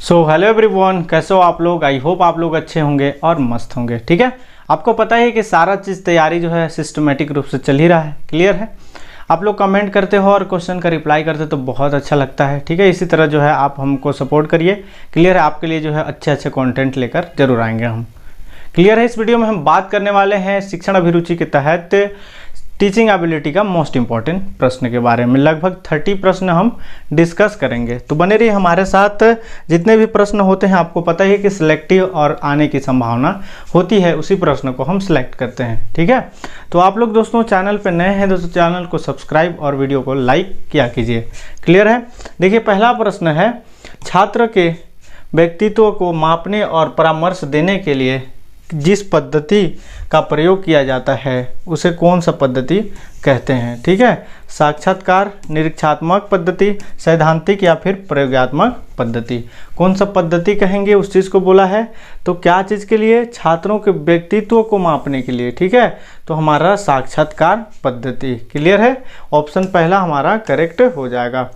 Hello everyone, कैसे हो आप लोग। आई होप आप लोग अच्छे होंगे और मस्त होंगे। ठीक है, आपको पता है कि सारा चीज़ तैयारी जो है सिस्टमेटिक रूप से चल ही रहा है। क्लियर है, आप लोग कमेंट करते हो और क्वेश्चन का रिप्लाई करते हो तो बहुत अच्छा लगता है। ठीक है, इसी तरह जो है आप हमको सपोर्ट करिए। क्लियर है, आपके लिए जो है अच्छे कंटेंट लेकर जरूर आएंगे हम। क्लियर है, इस वीडियो में हम बात करने वाले हैं शिक्षण अभिरुचि के तहत टीचिंग एबिलिटी का मोस्ट इंपॉर्टेंट प्रश्न के बारे में। लगभग 30 प्रश्न हम डिस्कस करेंगे, तो बने रहिए हमारे साथ। जितने भी प्रश्न होते हैं आपको पता ही है कि सिलेक्टिव और आने की संभावना होती है, उसी प्रश्न को हम सिलेक्ट करते हैं। ठीक है, तो आप लोग दोस्तों चैनल पर नए हैं दोस्तों, चैनल को सब्सक्राइब और वीडियो को लाइक किया कीजिए। क्लियर है, देखिए पहला प्रश्न है, छात्र के व्यक्तित्व को मापने और परामर्श देने के लिए जिस पद्धति का प्रयोग किया जाता है उसे कौन सा पद्धति कहते हैं। ठीक है, साक्षात्कार, निरीक्षात्मक पद्धति, सैद्धांतिक या फिर प्रयोगात्मक पद्धति। कौन सा पद्धति कहेंगे उस चीज़ को बोला है, तो क्या चीज़ के लिए, छात्रों के व्यक्तित्व को मापने के लिए। ठीक है, तो हमारा साक्षात्कार पद्धति। क्लियर है, ऑप्शन पहला हमारा करेक्ट हो जाएगा।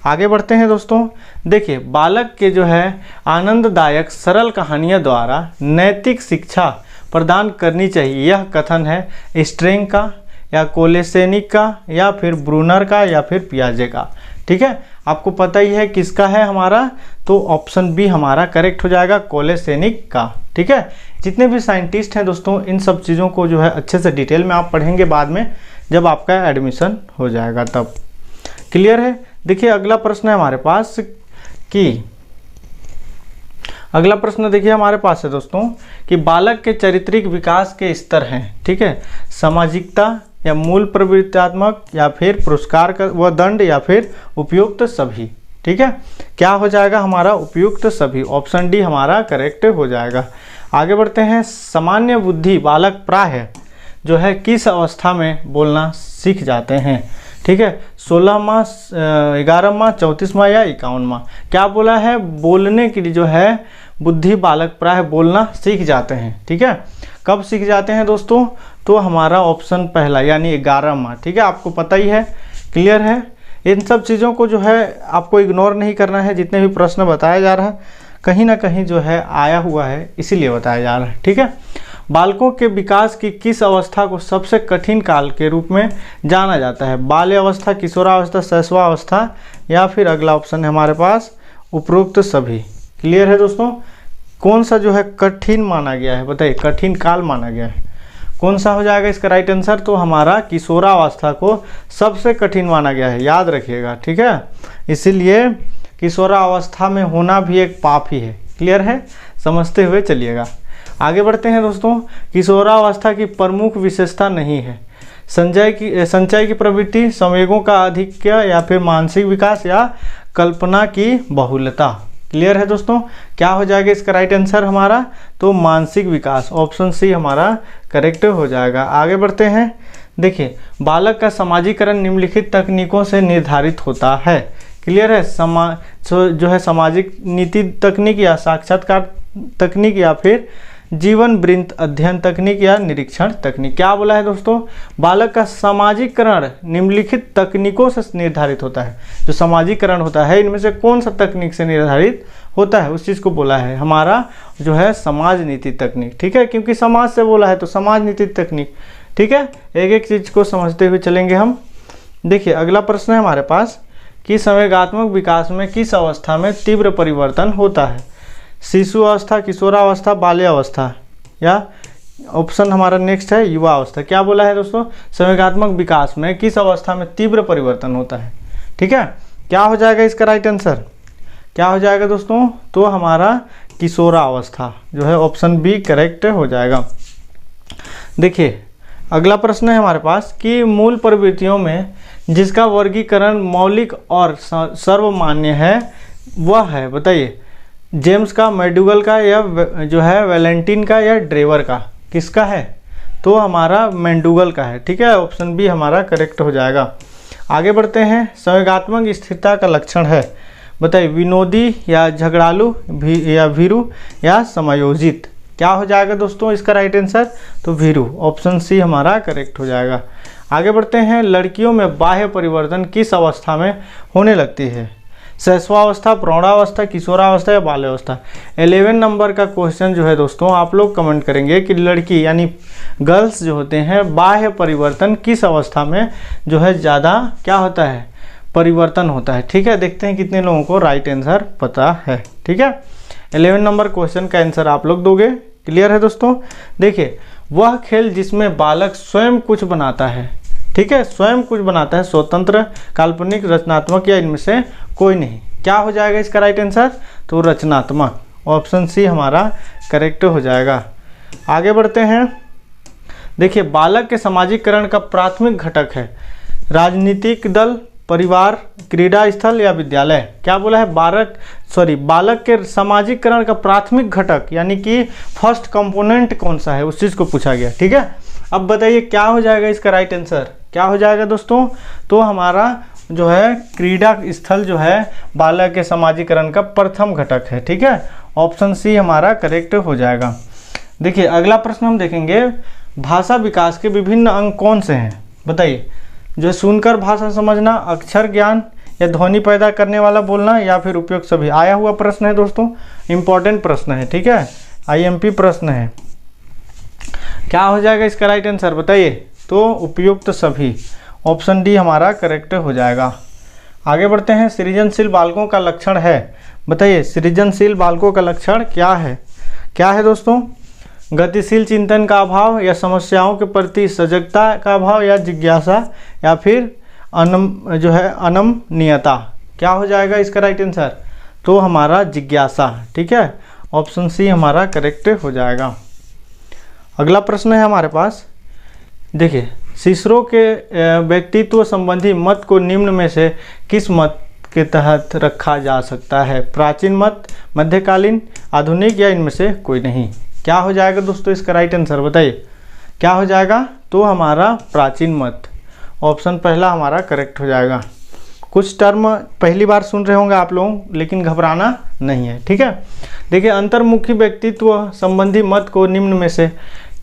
आगे बढ़ते हैं दोस्तों। देखिए, बालक के जो है आनंददायक सरल कहानियों द्वारा नैतिक शिक्षा प्रदान करनी चाहिए, यह कथन है स्ट्रेंग का या कोलेसेनिक का या फिर ब्रूनर का या फिर पियाजे का। ठीक है, आपको पता ही है किसका है हमारा, तो ऑप्शन बी हमारा करेक्ट हो जाएगा, कोलेसेनिक का। ठीक है, जितने भी साइंटिस्ट हैं दोस्तों, इन सब चीज़ों को जो है अच्छे से डिटेल में आप पढ़ेंगे बाद में जब आपका एडमिशन हो जाएगा तब। क्लियर है, देखिए अगला प्रश्न है हमारे पास कि अगला प्रश्न देखिए हमारे पास है दोस्तों कि बालक के चारित्रिक विकास के स्तर हैं। ठीक है, सामाजिकता या मूल प्रवृत्त्यात्मक या फिर पुरस्कार का व दंड या फिर उपयुक्त सभी। ठीक है, क्या हो जाएगा हमारा, उपयुक्त सभी। ऑप्शन डी हमारा करेक्ट हो जाएगा। आगे बढ़ते हैं, सामान्य बुद्धि बालक प्रायः जो है किस अवस्था में बोलना सीख जाते हैं। ठीक है, 16वां, 11वां, 34वां या 51वां। क्या बोला है, बोलने के लिए जो है बुद्धि बालक प्राय बोलना सीख जाते हैं। ठीक है, कब सीख जाते हैं दोस्तों, तो हमारा ऑप्शन पहला यानी 11वां। ठीक है, आपको पता ही है। क्लियर है, इन सब चीज़ों को जो है आपको इग्नोर नहीं करना है। जितने भी प्रश्न बताया जा रहा है कहीं ना कहीं जो है आया हुआ है, इसीलिए बताया जा रहा है। ठीक है, बालकों के विकास की किस अवस्था को सबसे कठिन काल के रूप में जाना जाता है, बाल्यावस्था, किशोरावस्था, शैशवावस्था या फिर अगला ऑप्शन है हमारे पास उपरोक्त सभी। क्लियर है दोस्तों, कौन सा जो है कठिन माना गया है, बताइए कठिन काल माना गया है, कौन सा हो जाएगा इसका राइट आंसर, तो हमारा किशोरावस्था को सबसे कठिन माना गया है, याद रखिएगा। ठीक है, इसीलिए किशोरावस्था में होना भी एक पाप ही है। क्लियर है, समझते हुए चलिएगा। आगे बढ़ते हैं दोस्तों, किशोरावस्था की प्रमुख विशेषता नहीं है संचय की प्रवृत्ति, संवेगों का आधिक्य या फिर मानसिक विकास या कल्पना की बहुलता। क्लियर है दोस्तों, क्या हो जाएगा इसका राइट आंसर हमारा, तो मानसिक विकास। ऑप्शन सी हमारा करेक्ट हो जाएगा। आगे बढ़ते हैं, देखिए बालक का समाजीकरण निम्नलिखित तकनीकों से निर्धारित होता है। क्लियर है, जो है सामाजिक नीति तकनीक या साक्षात्कार तकनीक या फिर जीवन वृत्त अध्ययन तकनीक या निरीक्षण तकनीक। क्या बोला है दोस्तों, बालक का सामाजिकरण निम्नलिखित तकनीकों से निर्धारित होता है। जो सामाजिकरण होता है इनमें से कौन सा तकनीक से निर्धारित होता है, उस चीज़ को बोला है हमारा जो है समाज नीति तकनीक। ठीक है, क्योंकि समाज से बोला है तो समाज नीति तकनीक। ठीक है, एक एक चीज़ को समझते हुए चलेंगे हम। देखिए अगला प्रश्न है हमारे पास कि संवेगात्मक विकास में किस अवस्था में तीव्र परिवर्तन होता है, शिशु अवस्था, किशोरावस्था, बाल्यावस्था या ऑप्शन हमारा नेक्स्ट है युवा अवस्था। क्या बोला है दोस्तों, संवेगात्मक विकास में किस अवस्था में तीव्र परिवर्तन होता है। ठीक है, क्या हो जाएगा इसका राइट आंसर, क्या हो जाएगा दोस्तों, तो हमारा किशोरावस्था जो है ऑप्शन बी करेक्ट हो जाएगा। देखिए अगला प्रश्न है हमारे पास कि मूल प्रवृत्तियों में जिसका वर्गीकरण मौलिक और सर्वमान्य है वह है, बताइए जेम्स का, मैक्डूगल का या जो है वैलेंटाइन का या ड्रेवर का, किसका है, तो हमारा मैक्डूगल का है। ठीक है, ऑप्शन बी हमारा करेक्ट हो जाएगा। आगे बढ़ते हैं, संवेगात्मक स्थिरता का लक्षण है, बताइए विनोदी या झगड़ालू या भीरू या समायोजित। क्या हो जाएगा दोस्तों इसका राइट आंसर, तो भीरू। ऑप्शन सी हमारा करेक्ट हो जाएगा। आगे बढ़ते हैं, लड़कियों में बाह्य परिवर्तन किस अवस्था में होने लगती है, शैशवावस्था, प्रौढ़ावस्था, किशोरावस्था या बाल्यावस्था। 11 नंबर का क्वेश्चन जो है दोस्तों आप लोग कमेंट करेंगे कि लड़की यानी गर्ल्स जो होते हैं बाह्य परिवर्तन किस अवस्था में जो है ज़्यादा क्या होता है, परिवर्तन होता है। ठीक है, देखते हैं कितने लोगों को राइट आंसर पता है। ठीक है, 11 नंबर क्वेश्चन का आंसर आप लोग दोगे। क्लियर है दोस्तों। देखिए, वह खेल जिसमें बालक स्वयं कुछ बनाता है, ठीक है, स्वयं कुछ बनाता है, स्वतंत्र, काल्पनिक, रचनात्मक या इनमें से कोई नहीं। क्या हो जाएगा इसका राइट आंसर, तो रचनात्मक, ऑप्शन सी हमारा करेक्ट हो जाएगा। आगे बढ़ते हैं। देखिए, बालक के सामाजिकरण का प्राथमिक घटक है राजनीतिक दल, परिवार, क्रीड़ा स्थल या विद्यालय। क्या बोला है, बालक के सामाजिकरण का प्राथमिक घटक यानी कि फर्स्ट कंपोनेंट कौन सा है, उस चीज़ को पूछा गया। ठीक है, अब बताइए क्या हो जाएगा इसका राइट आंसर, क्या हो जाएगा दोस्तों, तो हमारा जो है क्रीड़ा स्थल जो है बालक के सामाजिकरण का प्रथम घटक है। ठीक है, ऑप्शन सी हमारा करेक्ट हो जाएगा। देखिए, अगला प्रश्न हम देखेंगे, भाषा विकास के विभिन्न अंग कौन से हैं, बताइए। जो सुनकर भाषा समझना, अक्षर ज्ञान या ध्वनि पैदा करने वाला बोलना या फिर उपयुक्त सभी। आया हुआ प्रश्न है दोस्तों, इंपॉर्टेंट प्रश्न है। ठीक है, IMP प्रश्न है। क्या हो जाएगा इसका राइट आंसर बताइए, तो उपयुक्त सभी, ऑप्शन डी हमारा करेक्ट हो जाएगा। आगे बढ़ते हैं। सृजनशील बालकों का लक्षण है, बताइए सृजनशील बालकों का लक्षण क्या है। क्या है दोस्तों, गतिशील चिंतन का अभाव या समस्याओं के प्रति सजगता का अभाव या जिज्ञासा या फिर अनमनीयता। क्या हो जाएगा इसका राइट आंसर, तो हमारा जिज्ञासा। ठीक है, ऑप्शन सी हमारा करेक्ट हो जाएगा। अगला प्रश्न है हमारे पास। देखिए, सिसरो के व्यक्तित्व संबंधी मत को निम्न में से किस मत के तहत रखा जा सकता है, प्राचीन मत, मध्यकालीन, आधुनिक या इनमें से कोई नहीं। क्या हो जाएगा दोस्तों इसका राइट आंसर बताइए, क्या हो जाएगा, तो हमारा प्राचीन मत, ऑप्शन पहला हमारा करेक्ट हो जाएगा। कुछ टर्म पहली बार सुन रहे होंगे आप लोग, लेकिन घबराना नहीं है। ठीक है, देखिए, अंतर्मुखी व्यक्तित्व संबंधी मत को निम्न में से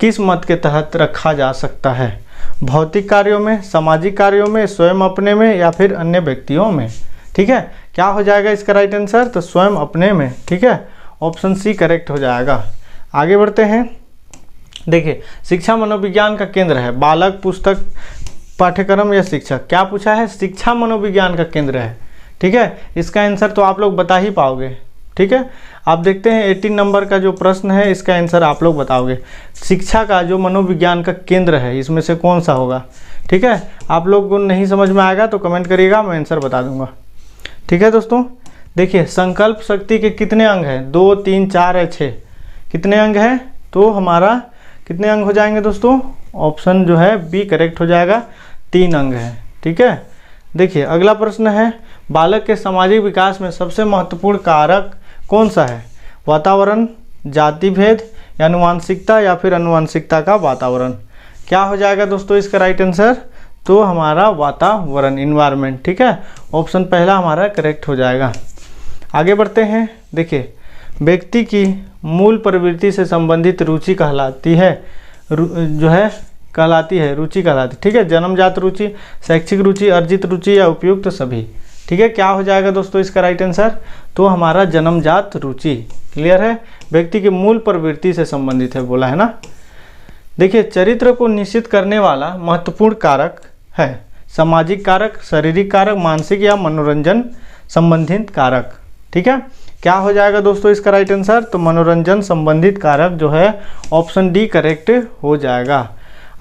किस मत के तहत रखा जा सकता है, भौतिक कार्यों में, सामाजिक कार्यों में, स्वयं अपने में या फिर अन्य व्यक्तियों में। ठीक है, क्या हो जाएगा इसका राइट आंसर, तो स्वयं अपने में। ठीक है, ऑप्शन सी करेक्ट हो जाएगा। आगे बढ़ते हैं। देखिए, शिक्षा मनोविज्ञान का केंद्र है, बालक, पुस्तक, पाठ्यक्रम या शिक्षक। क्या पूछा है, शिक्षा मनोविज्ञान का केंद्र है। ठीक है, इसका आंसर तो आप लोग बता ही पाओगे। ठीक है, आप देखते हैं 18 नंबर का जो प्रश्न है इसका आंसर आप लोग बताओगे। शिक्षा का जो मनोविज्ञान का केंद्र है इसमें से कौन सा होगा। ठीक है, आप लोग को नहीं समझ में आएगा तो कमेंट करिएगा, मैं आंसर बता दूंगा। ठीक है दोस्तों, देखिए, संकल्प शक्ति के कितने अंग हैं, 2, 3, 4 या 6, कितने अंग हैं, तो हमारा कितने अंग हो जाएंगे दोस्तों, ऑप्शन जो है बी करेक्ट हो जाएगा, 3 अंग हैं। ठीक है, देखिए, अगला प्रश्न है, बालक के सामाजिक विकास में सबसे महत्वपूर्ण कारक कौन सा है, वातावरण, जाति भेद या आनुवांशिकता या फिर आनुवांशिकता का वातावरण। क्या हो जाएगा दोस्तों इसका राइट आंसर, तो हमारा वातावरण, इन्वायरमेंट। ठीक है, ऑप्शन पहला हमारा करेक्ट हो जाएगा। आगे बढ़ते हैं। देखिए, व्यक्ति की मूल प्रवृत्ति से संबंधित रुचि कहलाती है, रुचि कहलाती। ठीक है, जन्मजात रुचि, शैक्षिक रुचि, अर्जित रुचि या उपयुक्त सभी। ठीक है, क्या हो जाएगा दोस्तों इसका राइट आंसर, तो हमारा जन्मजात रुचि। क्लियर है, व्यक्ति की मूल प्रवृत्ति से संबंधित है बोला है ना। देखिए, चरित्र को निश्चित करने वाला महत्वपूर्ण कारक है, सामाजिक कारक, शारीरिक कारक, मानसिक या मनोरंजन संबंधित कारक। ठीक है, क्या हो जाएगा दोस्तों इसका राइट आंसर, तो मनोरंजन संबंधित कारक जो है ऑप्शन डी करेक्ट हो जाएगा।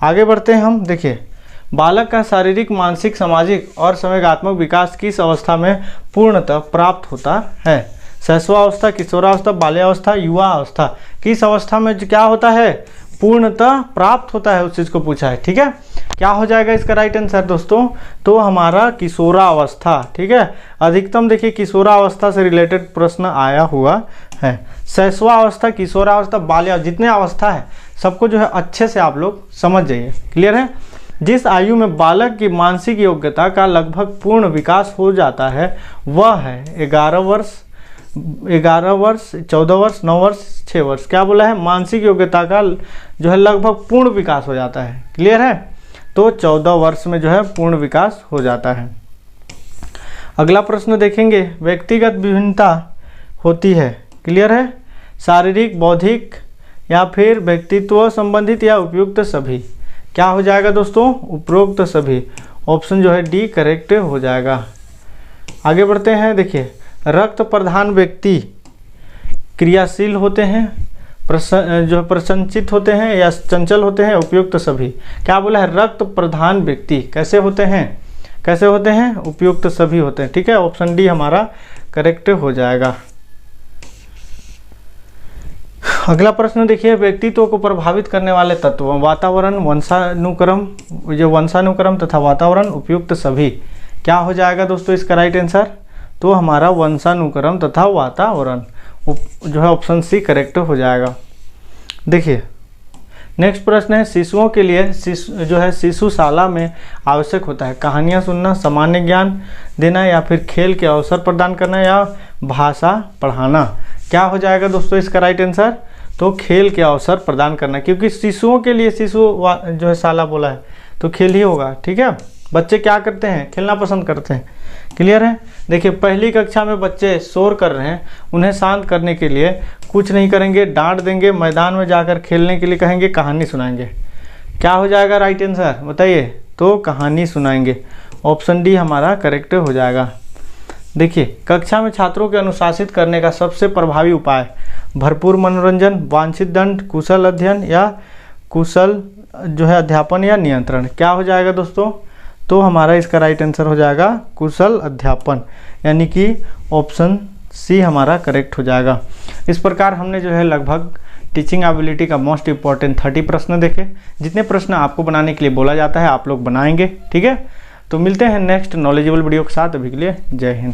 आगे बढ़ते हैं हम। देखिए, बालक का शारीरिक, मानसिक, सामाजिक और संवेगात्मक विकास किस अवस्था में पूर्णतः प्राप्त होता है, शैशवावस्था, किशोरावस्था, बाल्यावस्था, युवा अवस्था, किस अवस्था में क्या होता है, पूर्णतः प्राप्त होता है, उस चीज़ को पूछा है। ठीक है, क्या हो जाएगा इसका राइट आंसर दोस्तों, तो हमारा किशोरावस्था। ठीक है, अधिकतम देखिए किशोरावस्था से रिलेटेड प्रश्न आया हुआ है। शैशवावस्था, किशोरावस्था, बाल्यावस्था, जितने अवस्था है सबको जो है अच्छे से आप लोग समझ जाइए। क्लियर है, जिस आयु में बालक की मानसिक योग्यता का लगभग पूर्ण विकास हो जाता है वह है 11 वर्ष, 14 वर्ष, 9 वर्ष, 6 वर्ष। क्या बोला है, मानसिक योग्यता का जो है लगभग पूर्ण विकास हो जाता है। क्लियर है, तो 14 वर्ष में जो है पूर्ण विकास हो जाता है। अगला प्रश्न देखेंगे, व्यक्तिगत विभिन्नता होती है, क्लियर है, शारीरिक, बौद्धिक या फिर व्यक्तित्व संबंधित या उपयुक्त सभी। क्या हो जाएगा दोस्तों? उपरोक्त सभी। ऑप्शन जो है डी करेक्ट हो जाएगा। आगे बढ़ते हैं, देखिए रक्त प्रधान व्यक्ति क्रियाशील होते हैं, जो प्रसन्नचित होते हैं या चंचल होते हैं, उपयुक्त सभी। क्या बोला है? रक्त प्रधान व्यक्ति कैसे होते हैं? कैसे होते हैं? उपयुक्त सभी होते हैं। ठीक है, ऑप्शन डी हमारा करेक्ट हो जाएगा। अगला प्रश्न देखिए, व्यक्तित्व को प्रभावित करने वाले तत्व, वातावरण, वंशानुक्रम, जो वंशानुक्रम तथा वातावरण, उपयुक्त सभी। क्या हो जाएगा दोस्तों इसका राइट आंसर? तो हमारा वंशानुक्रम तथा वातावरण जो है ऑप्शन सी करेक्ट हो जाएगा। देखिए नेक्स्ट प्रश्न है, शिशुओं के लिए जो है शिशुशाला में आवश्यक होता है, कहानियाँ सुनना, सामान्य ज्ञान देना या फिर खेल के अवसर प्रदान करना या भाषा पढ़ाना। क्या हो जाएगा दोस्तों इसका राइट आंसर? तो खेल के अवसर प्रदान करना, क्योंकि शिशुओं के लिए शिशु जो है शाला बोला है तो खेल ही होगा। ठीक है, बच्चे क्या करते हैं? खेलना पसंद करते हैं। क्लियर है। देखिए पहली कक्षा में बच्चे शोर कर रहे हैं, उन्हें शांत करने के लिए कुछ नहीं करेंगे, डांट देंगे, मैदान में जाकर खेलने के लिए कहेंगे, कहानी सुनाएंगे। क्या हो जाएगा राइट आंसर बताइए? तो कहानी सुनाएंगे। ऑप्शन डी हमारा करेक्ट हो जाएगा। देखिए कक्षा में छात्रों के अनुशासित करने का सबसे प्रभावी उपाय, भरपूर मनोरंजन, वांछित दंड, कुशल अध्ययन या कुशल जो है अध्यापन या नियंत्रण। क्या हो जाएगा दोस्तों? तो हमारा इसका राइट आंसर हो जाएगा कुशल अध्यापन, यानी कि ऑप्शन सी हमारा करेक्ट हो जाएगा। इस प्रकार हमने जो है लगभग टीचिंग एबिलिटी का मोस्ट इंपॉर्टेंट 30 प्रश्न देखे। जितने प्रश्न आपको बनाने के लिए बोला जाता है आप लोग बनाएंगे। ठीक है, तो मिलते हैं नेक्स्ट नॉलेजेबल वीडियो के साथ। अभी के लिए जय हिंद।